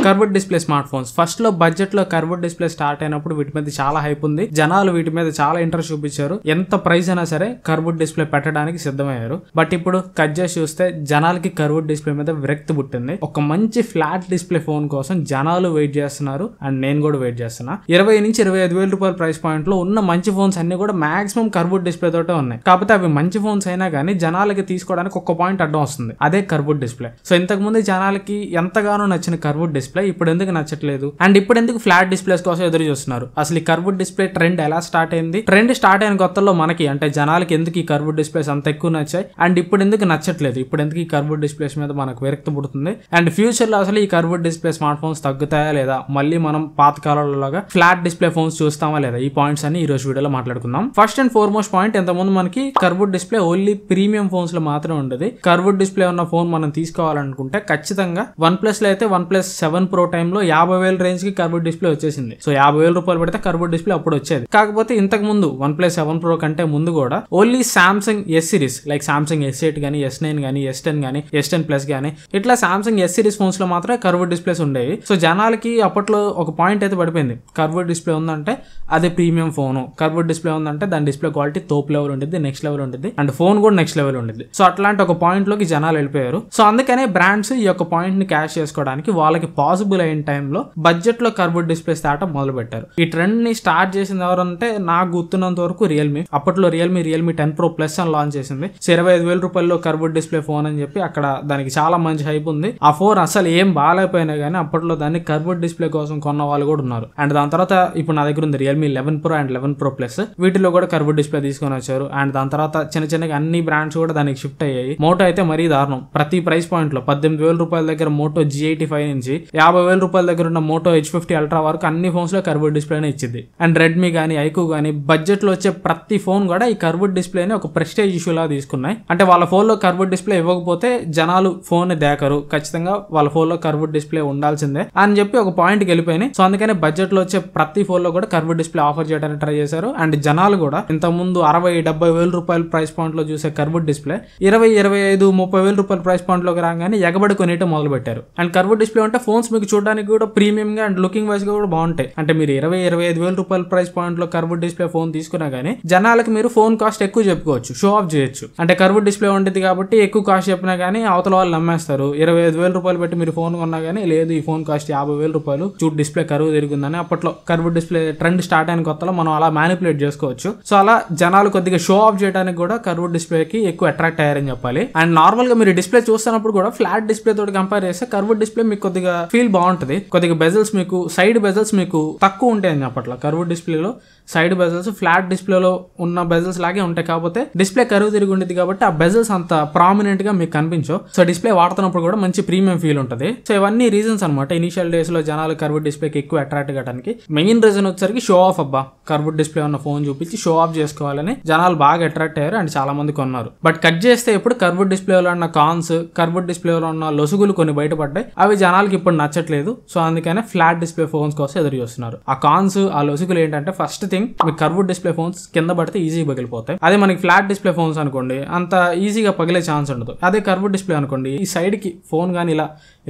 Curved display smart phones first లో budget లో curved display start అయినప్పుడు వీటి మీద చాలా హైప్ ఉంది. జనాలు వీటి మీద చాలా ఇంట్రెస్ట్ చూపించారు. ఎంత ప్రైస్ అయినా సరే కర్వ్డ్ డిస్ప్లే పెట్టడానికి సిద్ధమయ్యారు. బట్ ఇప్పుడు కట్ చేసి చూస్తే జనాలకి కర్వ్డ్ డిస్ప్లే మీద విరక్తి పుట్టింది. ఒక మంచి ఫ్లాట్ డిస్ప్లే ఫోన్ కోసం జనాలు వెయిట్ చేస్తున్నారు అండ్ నేను కూడా వెయిట్ చేస్తున్నా. 20 నుంచి 25,000 రూపాయల ప్రైస్ పాయింట్ లో ఉన్న మంచి ఫోన్స్ అన్ని కూడా మాక్సిమం కర్వ్డ్ డిస్ప్లే తోటే ఉన్నాయి. కాకపోతే అవి మంచి ఫోన్స్ అయినా కానీ జనాలకి తీసుకోవడానికి ఒక పాయింట్ అడ్డం వస్తుంది, అదే కర్వ్డ్ డిస్ప్లే. సో ఇంతకు ముందు జనాలకి ఎంతగానో నచ్చిన కర్వ్డ్ డిస్ప్లే ఇప్పుడు ఎందుకు నచ్చట్లేదు అండ్ ఇప్పుడు ఎందుకు ఫ్లాట్ డిస్ప్లేస్ కోసం ఎదురు చూస్తున్నారు? అసలు ఈ కర్వ్డ్ డిస్ప్లే ట్రెండ్ ఎలా స్టార్ట్ అయింది? ట్రెండ్ స్టార్ట్ అయిన కొత్తలో మనకి అంటే జనాలకి ఎందుకు ఈ కర్వ్డ్ డిస్ప్లేస్ అంత ఎక్కువ నచ్చాయి అండ్ ఇప్పుడు ఎందుకు నచ్చట్లేదు? ఇప్పుడు ఎందుకు ఈ కర్వ్డ్ డిస్ప్లేస్ మీద మనకు విరక్తి పుడుతుంది అండ్ ఫ్యూచర్ లో అసలు ఈ కర్వ్డ్ డిస్ప్లే స్మార్ట్ ఫోన్స్ తగ్గుతాయా లేదా, మళ్ళీ మనం పాత కాలంలోగా ఫ్లాట్ డిస్ప్లే ఫోన్స్ చూస్తామా లేదా? ఈ పాయింట్స్ అన్ని ఈ రోజు వీడియోలో మాట్లాడుకుందాం. ఫస్ట్ అండ్ ఫార్మోస్ట్ పాయింట్, ఇంతకుముందు మనకి curved display only premium phones లో మాత్రమే ఉండేది. కర్వ్డ్ డిస్ప్లే ఉన్న ఫోన్ మనం తీసుకోవాలనుకుంటే ఖచ్చితంగా OnePlus లో అయితే OnePlus 7 Pro టైంలో 50,000 రేంజ్ కి కర్వ్డ్ డిస్ప్లే వచ్చేసింది. సో 50,000 రూపాయలు పెడితే కర్వ్డ్ డిస్ప్లే అప్పుడు వచ్చేది. కాకపోతే ఇంతకు ముందు OnePlus 7 Pro కంటే ముందు కూడా only Samsung S series like Samsung S8 గానీ S9 గానీ S10 గానీ S10 Plus గానీ ఇట్లా సామ్సంగ్ S సిరీస్ ఫోన్స్ లో మాత్రమే కర్వ్డ్ డిస్ప్లేస్ ఉండేవి. సో జనాలకి అప్పట్లో ఒక పాయింట్ అయితే పడిపోయింది, కర్వ్డ్ డిస్ప్లే ఉందంటే అదే ప్రీమియం ఫోన్, కర్వ్డ్ డిస్ప్లే ఉందంటే దాని డిస్ప్లే క్వాలిటీ తోపు లెవెల్ ఉంటుంది, నెక్స్ట్ లెవెల్ ఉంటుంది అండ్ ఫోన్ కూడా నెక్స్ట్ లెవెల్ ఉంటుంది. సో అట్లాంటి ఒక పాయింట్ లోకి జనాలు వెళ్ళిపోయారు. సో అందుకనే బ్రాండ్స్ ఈ యొక్క పాయింట్ ని క్యాష్ చేసుకోవడానికి వాళ్ళకి పాసిబుల్ అయిన టైంలో బడ్జెట్ లో కర్వ్డ్ డిస్ప్లేస్ తేవడం మొదలు పెట్టారు. ఈ ట్రెండ్ ని స్టార్ట్ చేసింది ఎవరంటే నాకు గుర్తున్నంత వరకు రియల్మీ. అప్పట్లో రియల్మీ 10 Pro Plus అని లాంచ్ చేసింది. 25,000 రూపాయల్లో కర్వ్డ్ డిస్ప్లే ఫోన్ అని చెప్పి అక్కడ దానికి చాలా మంచి హైప్ ఉంది. ఆ ఫోన్ అసలు ఏం బాగాలేకపోయినా కానీ అప్పట్లో దాన్ని కర్వ్డ్ డిస్ప్లే కోసం కొన్న వాళ్ళు కూడా ఉన్నారు. అండ్ దాని తర్వాత ఇప్పుడు నా దగ్గర ఉంది Realme 11 Pro and 11 Pro Plus. వీటిలో కూడా కర్వ్డ్ డిస్ప్లే తీసుకొని వచ్చారు. అండ్ దాని తర్వాత చిన్నగా అన్ని బ్రాండ్స్ కూడా దానికి షిఫ్ట్ అయ్యాయి. మోటో అయితే మరీ దారుణం, ప్రతి ప్రైస్ పాయింట్ లో 18,000 రూపాయల దగ్గర మోటో G85 నుంచి 50,000 రూపాయల దగ్గర ఉన్న మోటో H50 Ultra వరకు అన్ని ఫోన్స్ లో కర్వ్డ్ డిస్ప్లేనే ఇచ్చింది. అండ్ రెడ్మీ గానీ ఐక్యూ గానీ బడ్జెట్ లో వచ్చే ప్రతి ఫోన్ కూడా ఈ కర్వ్డ్ డిస్ప్లేని ఒక ప్రెస్టేజ్ ఇష్యూ లా తీసుకున్నాయి. అంటే వాళ్ళ ఫోన్ లో కర్వ్డ్ డిస్ప్లే ఇవ్వకపోతే జనాలు ఫోన్ దేకరు, ఖచ్చితంగా వాళ్ళ ఫోన్ లో కర్వ్డ్ డిస్ప్లే ఉండాల్సిందే అని చెప్పి ఒక పాయింట్ కి వెళ్ళిపోయినాయి. సో అందుకనే బడ్జెట్ లో వచ్చే ప్రతి ఫోన్ లో కూడా కర్వ్డ్ డిస్ప్లే ఆఫర్ చేయడానికి ట్రై చేశారు. అండ్ జనాలు కూడా ఇంతకు ముందు 60,000-70,000 రూపాయల ప్రైస్ పాయింట్ లో చూసే కర్వ్డ్ డిస్ప్లే 20,000-25,000 రూపాయల ప్రైస్ పాయింట్ లోకి రాగానే ఎగబడి కొనేయటం మొదలు పెట్టారు. అండ్ కర్వ్డ్ డిస్ప్లే అంటే ఫోన్స్ మీకు చూడడానికి కూడా ప్రీమియం గా అండ్ లుకింగ్ వైజ్ గా కూడా బాగుంటాయి. అంటే మీరు 20,000-25,000 రూపాయల ప్రైస్ పాయింట్ లో కర్వ్డ్ డిస్ప్లే ఫోన్ తీసుకున్నా గానీ జనాలకి మీరు ఫోన్ కాస్ట్ ఎక్కువ చెప్పుకోవచ్చు, షో ఆఫ్ చేయొచ్చు. అంటే కర్వ్డ్ డిస్ప్లే ఉంటుంది కాబట్టి ఎక్కువ కాస్ట్ చెప్పినా గానీ అవతల వాళ్ళు నమ్మేస్తారు. 25,000 రూపాయలు పెట్టి మీరు ఫోన్ కొన్నా గానీ లేదు ఈ ఫోన్ కాస్ట్ 50,000 రూపాయలు, చూడు డిస్ప్లే కర్వ్ తిరిగిందని. అప్పట్లో కర్వ్డ్ డిస్ప్లే ట్రెండ్ స్టార్ట్ అయిన కొత్తలో మనం అలా మ్యానిపులేట్ చేసుకోవచ్చు. సో అలా జనాలు కొద్దిగా షో ఆఫ్ చేయడానికి కూడా కర్వ్డ్ డిస్ప్లే కి ఎక్కువ అట్రాక్ట్ అయ్యారని చెప్పాలి. అండ్ నార్మల్ గా మీరు డిస్ప్లే చూస్తున్నప్పుడు కూడా ఫ్లాట్ డిస్ప్లే తోటి కంపేర్ చేస్తే కర్వ్డ్ డిస్ప్లే మీకు కొద్దిగా ఫీల్ బాగుంటది. కొద్దిగా బెజల్స్ మీకు సైడ్ బెజల్స్ మీకు తక్కువ ఉంటాయి అని చెప్పట్లా. కర్వ్డ్ డిస్ప్లేలో సైడ్ బెజల్స్ ఫ్లాట్ డిస్ప్లేలో ఉన్న బెజల్స్ లాగే ఉంటాయి, కాకపోతే డిస్ప్లే కర్వ్ తిరిగి ఉండేది కాబట్టి ఆ బెజల్స్ అంత ప్రామినెంట్ గా మీకు కనిపించవు. సో డిస్ప్లే వాడుతున్నప్పుడు కూడా మంచి ప్రీమియం ఫీల్ ఉంటుంది. సో ఇవన్నీ రీజన్స్ అనమాట ఇనిషియల్ డేస్ లో జనాలు కర్వ్డ్ డిస్ప్లేకి ఎక్కువ అట్రాక్ట్ కావడానికి. మెయిన్ రీజన్ వచ్చేసరికి షో ఆఫ్. అబ్బా కర్వ్డ్ డిస్ప్లే ఉన్న ఫోన్ చూపించి షో ఆఫ్ చేసుకోవాలని జనాలు బాగా అట్రాక్ట్ అయ్యారు అండ్ చాలా మంది కొన్నారు. బట్ కట్ చేస్తే ఇప్పుడు కర్వ్డ్ డిస్ప్లేలో ఉన్న కాన్స్, కర్వ్డ్ డిస్ప్లేలో ఉన్న లొసుగులు కొన్ని బయటపడ్డాయి. అవి జనాలకి ఇప్పుడు నచ్చట్లేదు. సో అందుకనే ఫ్లాట్ డిస్ప్లే ఫోన్స్ కోసం ఎదురు చూస్తున్నారు. ఆ కాన్స్ ఆ లొసుగులు ఏంటంటే ఫస్ట్ థింగ్ మీకు కర్వ్డ్ డిస్ప్లే ఫోన్స్ కింద పడితే ఈజీగా పగిలిపోతాయి. అదే మనకి ఫ్లాట్ డిస్ప్లే ఫోన్స్ అనుకోండి అంత ఈజీగా పగిలే ఛాన్స్ ఉండదు. అదే కర్వ్డ్ డిస్ప్లే అనుకోండి ఈ సైడ్ కి ఫోన్ గానీ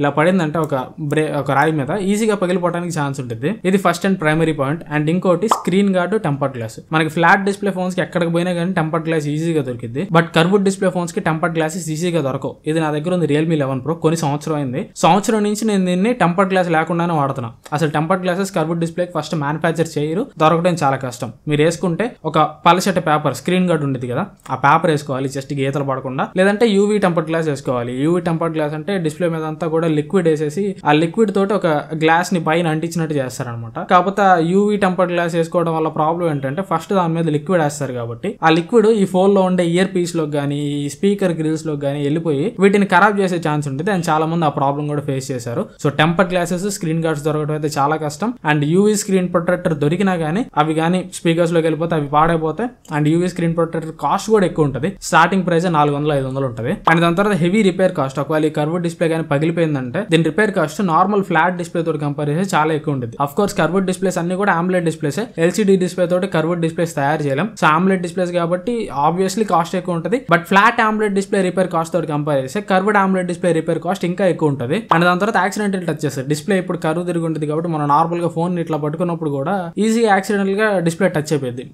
ఇలా పడిందంటే ఒక రాయి మీద ఈజీగా పగిలిపోవడానికి ఛాన్స్ ఉంటుంది. ఇది first and primary point. And ఇంకోటి స్క్రీన్ గార్డ్, టెంపర్డ్ గ్లాస్. మనకి ఫ్లాట్ డిస్ప్లే ఫోన్స్ కి ఎక్కడికి పోయినా కానీ టెంపర్డ్ గ్లాస్ ఈజీగా దొరికింది. బట్ కర్వ్డ్ డిస్ప్లే ఫోన్స్ కి టెంపర్డ్ గ్లాసెస్ ఈజీగా దొరకవు. ఇది నా దగ్గర ఉంది రియల్మీ 11 Pro. కొన్ని సంవత్సరం అయింది. సంవత్సరం నుంచి నేను దీన్ని టెంపర్డ్ గ్లాస్ లేకుండానే వాడుతున్నా. అసలు tempered glasses curved display first manufacture చేయరు, దొరకడం చాలా కష్టం. మీరు వేసుకుంటే ఒక పలసటి పేపర్ స్క్రీన్ గార్డ్ ఉంటుంది కదా, ఆ పేపర్ వేసుకోవాలి జస్ట్ గీతలు పడకుండా. లేదంటే యూవీ టెంపర్డ్ గ్లాస్ వేసుకోవాలి. యూవీ టెంపర్డ్ గ్లాస్ అంటే డిస్ప్లే మీద అంతా కూడా లిక్విడ్ వేసేసి ఆ లిక్విడ్ తోటి ఒక గ్లాస్ ని పైన అంటించినట్టు చేస్తారనమాట. కాకపోతే యూవీ టెంపర్డ్ గ్లాస్ వేసుకోవడం వల్ల ప్రాబ్లం ఏంటంటే ఫస్ట్ దాని మీద లిక్విడ్ వేస్తారు కాబట్టి ఆ లిక్విడ్ ఈ ఫోన్ లో ఉండే ఇయర్ పీస్ లో గానీ ఈ స్పీకర్ గ్రిల్స్ లో గానీ వెళ్ళిపోయి వీటిని ఖరాబ్ చేసే ఛాన్స్ ఉంటుంది. అండ్ చాలా మంది ఆ ప్రాబ్లం కూడా ఫేస్ చేశారు. So tempered glasses screen guards దొరకడం అయితే చాలా కష్టం. అండ్ యూవీ స్క్రీన్ ప్రొటెక్టర్ దొరికినా గానీ అవి గానీ స్పీకర్స్ లోకి వెళ్ళిపోతే అవి పాడైపోతాయి. And UV screen protector cost కూడా ఎక్కువ ఉంటుంది. స్టార్టింగ్ ప్రైస్ 400-500 ఉంటుంది. అండ్ దాని తర్వాత హెవీ రిపేర్ కాస్ట్. ఒకవేళ ఈ కర్వ్డ్ డిస్ప్లే గానీ పగిలిపోయిందంటే దీని repair cost normal flat display తోటి కంపేర్ చేసి చాలా ఎక్కువ ఉంటుంది. అఫ్ కోర్స్ కర్వ్డ్ డిస్ప్లేస్ అన్ని కూడా ఆమ్లెట్ డిస్ప్లేస్. ఎల్సిడి డిస్ప్లే తోటి కర్వ్డ్ డిస్ప్లేస్ తయారు చేయలేం. సో ఆమ్లెట్ డిస్ప్లేస్ కాబట్టి ఆబ్వియస్లీ కాస్ట్ ఎక్కువ ఉంటుంది. But flat omelette display repair cost తోటి కంపేర్ చేస్తే curved omelette display repair cost ఇంకా ఎక్కువ ఉంటుంది. అండ్ దాని తర్వాత యాక్సిడెంట్ యాక్సిడెంటల్ టచెస్. డిస్ప్లే ఇప్పుడు కరువు తిరిగి ఉంటుంది కాబట్టి మనం నార్మల్ గా ఫోన్ ఇట్లా పట్టుకున్నప్పుడు కూడా ఈజీగా యాక్సిడెంటల్ గా డిస్ప్లే టచ్ అయిపోయింది.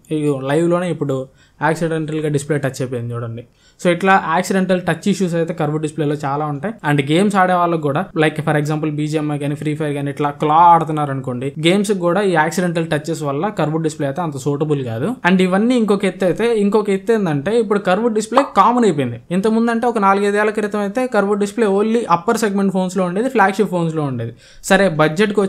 లైవ్ లోనే ఇప్పుడు యాక్సిడెంటల్ గా డిస్ప్లే టచ్ అయిపోయింది చూడండి. సో ఇట్లా యాక్సిడెంటల్ టచ్ ఇష్యూస్ అయితే కర్వ్ డిస్ప్లేలో చాలా ఉంటాయి. అండ్ గేమ్స్ ఆడే వాళ్ళకి కూడా లైక్ ఫర్ ఎగ్జాంపుల్ BGMI కానీ ఫ్రీ ఫైర్ కానీ ఇట్లా క్లా ఆడుతున్నారు అనుకోండి, గేమ్స్ కూడా ఈ యాక్సిడెంటల్ టచెస్ వల్ల కర్వ్ డిస్ప్లే అయితే అంత సూటబుల్ కాదు. అండ్ ఇవన్నీ ఇంకొక ఎత్తు ఏంటంటే ఇప్పుడు కర్వ్ డిస్ప్లే కామన్ అయిపోయింది. ఇంత ముందు అంటే ఒక 4-5 ఏళ్ల క్రితం అయితే curve display only upper segment phones లో ఉండేది, ఫ్లాగ్షిప్ ఫోన్స్ లో ఉండేది. సరే బడ్జెట్కి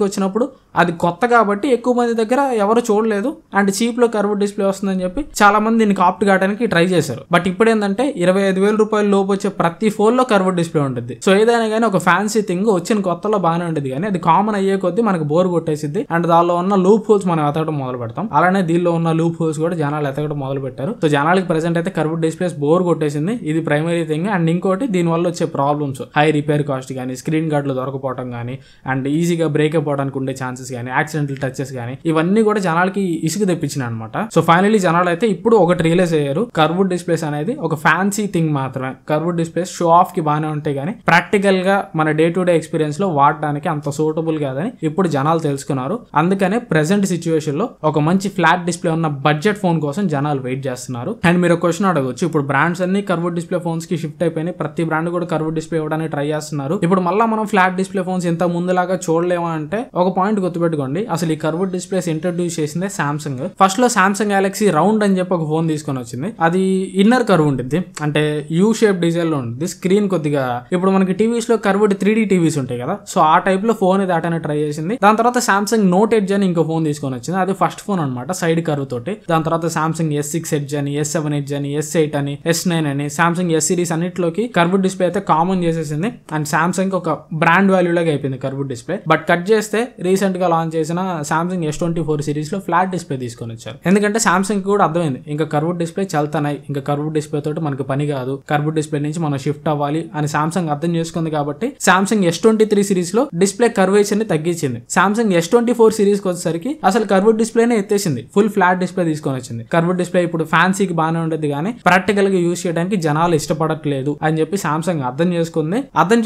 వచ్చినప్పుడు అది కొత్త కాబట్టి ఎక్కువ మంది దగ్గర ఎవరు చూడలేదు అండ్ చీప్ లో కర్వ్ డిస్ప్లే వస్తుందని చెప్పి చాలా మంది దీన్ని కాప్ట్ కావడానికి ట్రై చేశారు. బట్ ఇప్పుడు ఏంటంటే 25,000 రూపాయల లోపు వచ్చే ప్రతి ఫోన్ లో కర్వ్ డిస్ప్లే ఉంటుంది. సో ఏదైనా కానీ ఒక ఫ్యాన్సీ థింగ్ వచ్చిన కొత్తలో బాగానే ఉంటుంది, కానీ అది కామన్ అయ్యే కొద్దీ మనకు బోర్ కొట్టేసిద్ది. అండ్ దానిలో ఉన్న లూప్ హోల్స్ మనం ఎతకడం మొదలు పెడతాం. అలానే దీనిలో ఉన్న లూప్ హోల్స్ కూడా జనాలు ఎతకడం మొదలు పెట్టారు. సో జనాలకి ప్రెసెంట్ అయితే కర్వ్ డిస్ప్లేస్ బోర్ కొట్టేసింది. ఇది ప్రైమరీ థింగ్. అండ్ ఇంకోటి దీని వల్ల వచ్చే ప్రాబ్లమ్స్, హై రిపేర్ కాస్ట్ కానీ, స్క్రీన్ గార్డ్లు దొరకపోవడం కానీ, అండ్ ఈజీగా బ్రేక్ అయిపోవడానికి ఉండే ఛాన్సెస్ కానీ, యాక్సిడెంటల్ టచెస్ కానీ, ఇవన్నీ కూడా జనాలకి ఇసుకు తెప్పించినాయి అనమాట. సో ఫైనలీ జనాలు అయితే ఇప్పుడు ఒకటి రియలైజ్ అయ్యారు, కర్వ్ డిస్ప్లేస్ అనేది ఒక ఫ్యాన్సీ థింగ్ మాత్రమే. కర్వ్ డిస్ప్లేస్ షో ఆఫ్ కి బాగానే ఉంటాయి కానీ ప్రాక్టికల్ గా మన డే టు డే ఎక్స్పీరియన్స్ లో వాడడానికి అంత సూటబుల్ కాదని ఇప్పుడు జనాలు తెలుసుకున్నారు. అందుకనే ప్రెసెంట్ సిచ్యువేషన్ లో ఒక మంచి ఫ్లాట్ డిస్ప్లే ఉన్న బడ్జెట్ ఫోన్ కోసం జనాలు వెయిట్ చేస్తున్నారు. అండ్ మీరు ఒక క్వశ్చన్ అడగవచ్చు, ఇప్పుడు బ్రాండ్స్ అన్ని కర్వ్ డిస్ప్లే ఫోన్స్ కి షిఫ్ట్ అయిపోయి ప్రతి బ్రాండ్ కూడా కర్వ్ డిస్ప్లే ఇవ్వడానికి ట్రై చేస్తున్నారు. ఇప్పుడు మళ్ళీ మనం ఫ్లాట్ డిస్ప్లే ఫోన్స్ ఇంత ముందులాగా చూడలేమా అంటే ఒక పాయింట్ గుర్తుపెట్టుకోండి, అసలు ఈ కర్వ్ డిస్ప్లేస్ ఇంట్రడ్యూస్ చేసిందే సామ్సంగ్. ఫస్ట్ లో సామ్సంగ్ గెలాక్సీ రౌండ్ అని చెప్పి ఒక ఫోన్ తీసుకొని వచ్చింది. అది ఇన్నర్ కర్వ్ ఉంటుంది, అంటే యూ షేప్ డిజైన్ లో ఉంటుంది. స్క్రీన్ కొద్దిగా ఇప్పుడు మనకి టీవీస్ లో కర్వ్డ్ 3D టీవీస్ ఉంటాయి కదా, సో ఆ టైప్ లో ఫోన్ దాటానే ట్రై చేసింది. దాని తర్వాత సామ్సంగ్ నోట్ ఎడ్జ్ అని ఇంకో ఫోన్ తీసుకొని వచ్చింది. అది ఫస్ట్ ఫోన్ అనమాట, సైడ్ కర్వ్ తోటి. దాని తర్వాత సామ్సంగ్ S6 ఎడ్జ్ అని, S7 ఎడ్జ్ అని, S8 అని, S9 అని, సామ్సంగ్ S సిరీస్ అన్నిటిలోకి కర్వ్డ్ డిస్ప్లే అయితే కామన్ చేసేసింది. అండ్ సామ్సంగ్ ఒక బ్రాండ్ వాల్యూ లాగా అయిపోయింది కర్వ్డ్ డిస్ప్లే. బట్ కట్ చేస్తే రీసెంట్ గా లాంచ్ చేసిన సామ్సంగ్ S24 సిరీస్ లో ఫ్లాట్ డిస్ప్లే తీసుకొని వచ్చారు. ఎందుకంటే సామ్సంగ్ కూడా అర్థమైంది ఇంకా కర్వ్డ్ డిస్ప్లే చల్తున్నాయి, ఇంకా కర్వ్డ్ డిస్ప్లే తోటి మనకి పని కాదు, కర్వ్డ్ డిస్ప్లే నుంచి మనం షిఫ్ట్ అవ్వాలి అని సామ్సంగ్ అర్థం చేసుకుంది. కాబట్టి సామ్సంగ్ S23 సిరీస్ లో డిస్ప్లే కర్వేచర్ ని తగ్గించింది. సామ్సంగ్ S24 సిరీస్ కి వచ్చేసరికి అసలు కర్వ్డ్ డిస్ప్లేనే ఎత్తేసింది, ఫుల్ ఫ్లాట్ డిస్ప్లే తీసుకొని వచ్చింది. కర్వ్డ్ డిస్ప్లే ఇప్పుడు ఫ్యాన్సీకి బాగానే ఉండేది కానీ ప్రాక్టికల్ గా యూజ్ చేయడానికి జనాలు ఇష్టపడట్లేదు అని చెప్పి సామ్సంగ్ అర్థం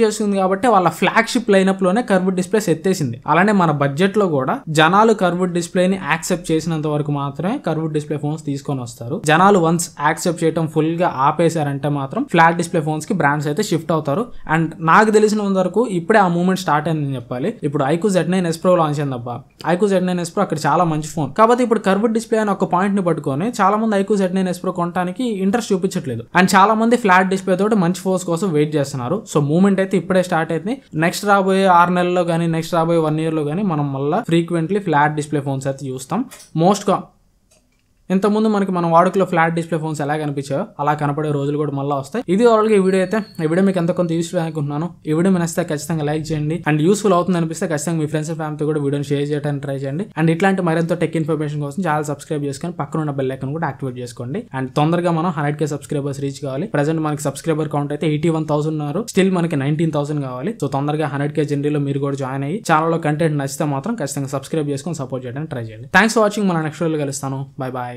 చేసుకుంది కాబట్టి వాళ్ళ ఫ్లాగ్షిప్ లైనప్ లోనే కర్వ్డ్ డిస్ప్లేస్ ఎత్తేసింది. అలానే మన బడ్జెట్ లో కూడా జనాలు కర్వ్డ్ డిస్ప్లే ని యాక్సెప్ట్ చేసినంత వరకు మాత్రమే కర్వ్డ్ డిస్ప్లే ఫోన్స్ తీసుకొని వస్తారు. జనాలు వన్స్ యాక్సెప్ట్ చేయడం ఫుల్ గా ఆపేశారంటే మాత్రం ఫ్లాట్ డిస్ప్లే ఫోన్స్ కి బ్రాండ్స్ అయితే షిఫ్ట్ అవుతారు. అండ్ నాకు తెలిసినంత వరకు ఇప్పుడే ఆ మూవ్మెంట్ స్టార్ట్ అయిందని చెప్పాలి. ఇప్పుడు iQOO Z9S Pro లాంచ్ అయింది అబ్బా. iQOO Z9S Pro అక్కడ చాలా మంచి ఫోన్, కాబట్టి ఇప్పుడు కర్వ్డ్ డిస్ప్లే అని ఒక పాయింట్ ని పట్టుకొని చాలా మంది iQOO Z9S Pro కొనడానికి ఇంట్రెస్ట్ చూపించట్లేదు. అండ్ చాలా మంది ఫ్లాట్ డిస్ప్లే తోటి మంచి ఫోన్స్ కోసం వెయిట్ చేస్తున్నారు. సో మూవ్మెంట్ అయితే ఇప్పుడే స్టార్ట్ అయింది. నెక్స్ట్ రాబోయే 6 నెలల్లో కానీ, నెక్స్ట్ రాబోయే 1 year లో కానీ మనం మళ్ళీ ఫ్రీక్వెంట్లీ ఫ్లాట్ డిస్ప్లే ఫోన్స్ అయితే చూస్తాం. ఇంతకుముందు మనకి మన వాడుకలో ఫ్లాట్ డిస్ప్లే ఫోన్స్ ఎలా కనిపించాయో అలా కనపడే రోజులు కూడా మళ్ళీ వస్తాయి. ఇది ఓవరాల్గా ఈ వీడియో అయితే. ఈ వీడియో మీకు ఎంత కొంత యూస్ఫుల్ అనుకుంటున్నాను. ఈ వీడియో మీకు నచ్చితే ఖచ్చితంగా లైక్ చేయండి. అండ్ యూస్ఫుల్ అవుతుంది అనిపిస్తే ఖచ్చితంగా మీ ఫ్రెండ్స్ అండ్ ఫ్యామిలీతో కూడా వీడియోని షేర్ చేయడానికి ట్రై చేయండి. అండ్ ఇట్లాంటి మరింత టెక్ ఇన్ఫర్మేషన్ కోసం ఛానల్ సబ్స్క్రైబ్ చేసుకొని పక్కన ఉన్న బెల్ ఐకాన్ కూడా యాక్టివేట్ చేసుకోండి. అండ్ తొందరగా మనం 100K సబ్స్క్రైబర్స్ రీచ్ కావాలి. ప్రెసెంట్ మనకి సబ్స్క్రైబర్ కౌంట్ అయితే 81,000 ఉన్నారు. స్టిల్ మనకి 19,000 కావాలి. సో తొందరగా 100K జర్నీలో మీరు కూడా జాయిన్ అయ్యి ఛానల్లో కంటెంట్ నచ్చితే మాత్రం ఖచ్చితంగా సబ్స్క్రైబ్ చేసుకొని సపోర్ట్ చేయడానికి ట్రై చేయండి. Thanks for watching. మన నెక్స్ట్ వీడియోలో కలుస్తాను. Bye bye.